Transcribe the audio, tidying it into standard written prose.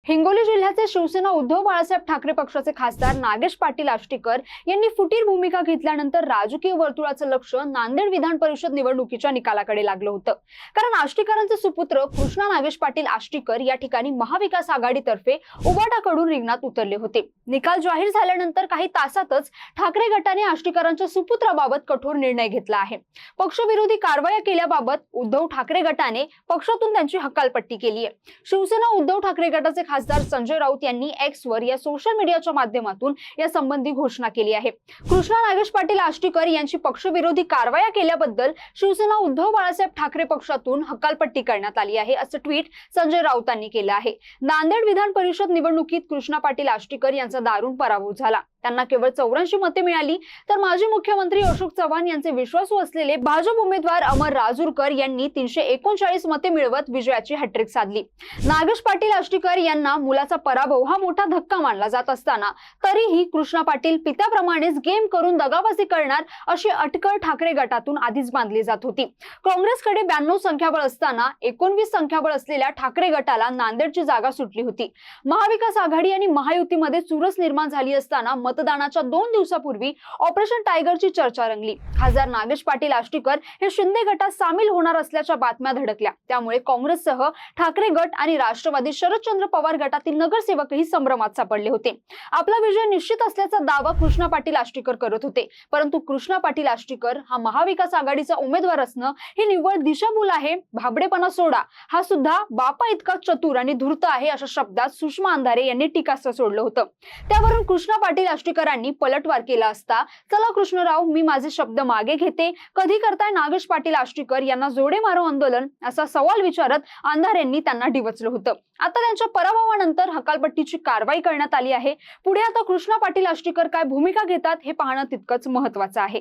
हिंगोली जिल्ह्याचे शिवसेना उद्धव बाळासाहेब ठाकरे पक्षाचे खासदार नागेश पाटील आष्टीकर यांनी फुटीर भूमिका घेतल्यानंतर राजकीय वर्तुळाचं लक्ष नांदेड विधान परिषद निवडणुकीच्या निकालाकडे लागलं होतं। कारण आष्टीकरांचे सुपुत्र कृष्णा नागेश पाटील आष्टीकर या ठिकाणी महाविकास आघाडीतर्फे उबाटाकडून रिंगणात उतरले होते। निकाल जाहीर झाल्यानंतर काही तासातच ठाकरे गटाने आष्टीकरांच्या सुपुत्राबाबत कठोर निर्णय घेतला आहे। पक्षविरोधी कारवाया केल्याबाबत उद्धव ठाकरे गटाने पक्षातून त्यांची हकालपट्टी केली आहे। शिवसेना उद्धव ठाकरे गटाचे खासदार संजय राऊत यांनी एक्स वर या सोशल मीडियाच्या माध्यमातून या संबंधी घोषणा केली आहे। कृष्णा नागेश पाटील आष्टीकर यांची पक्षविरोधी कारवाया केल्याबद्दल शिवसेना उद्धव बाळासाहेब ठाकरे पक्षातून हकालपट्टी करण्यात आली आहे, असं ट्विट संजय राऊतांनी केलं आहे। नांदेड विधान परिषद निवडणुकीत कृष्णा पाटील आष्टीकर यांचा दारुण पराभव झाला। त्यांना केवळ 84 मते मिळाली, तर माजी मुख्यमंत्री अशोक चव्हाण यांचे विश्वासू असलेले भाजप उमेदवार अमर राजूरकर यांनी 339 मते मिळवत विजयाची हॅट्रिक साधली। नागेश पाटील आष्टीकर यांना मुलाचा पराभव हा मोठा धक्का मानला जात असताना तरीही कृष्णा पाटील पित्याप्रमाणेच गेम करून दगाबाजी करणार अशी अटकळ ठाकरे गटातून आधीच बांधली जात होती। काँग्रेसकडे 92 संख्याबळ असताना 19 संख्याबळ असलेल्या ठाकरे गटाला नांदेडची जागा सुटली होती। महाविकास आघाडी आणि महायुतीमध्ये चुरस निर्माण झाली असताना मतदानाच्या 2 दिवसापूर्वी ऑपरेशन टायगरची चर्चा रंगली। खासदार नागेश पाटील आष्टीकर हे शिंदे गटात सामील होणार असल्याच्या बातम्या धडकल्या। त्यामुळे काँग्रेससह ठाकरे गट आणि राष्ट्रवादी शरदचंद्र पवार गटातील नगरसेवकही संभ्रमात सापडले होते। आपला विजय निश्चित असल्याचा दावा कृष्णा पाटील आष्टीकर करत होते, परंतु कृष्णा पाटील आष्टीकर हा महाविकास आघाडीचा उमेदवार असणं ही निव्वळ दिशाभूल आहे, भाबडेपणा सोडा, हा सुद्धा बापा इतका चतुर आणि धूर्त आहे, अशा शब्दात सुषमा अंधारे यांनी टीकास्त्र सोडलं होतं। त्यावरून कृष्णा पाटील आष्टीकरांनी पलटवार केला असता, चला कृष्णराव मी माझे शब्द मागे घेते, कधी करताय नागेश पाटील आष्टीकर यांना जोडे मारो आंदोलन, असा सवाल विचारत अंधारेंनी त्यांना डिवचलं होतं। आता त्यांच्या पराभवानंतर हकालपट्टीची कारवाई करण्यात आली आहे। पुढे आता कृष्णा पाटील आष्टीकर काय भूमिका घेतात हे पाहणं तितकंच महत्त्वाचं आहे।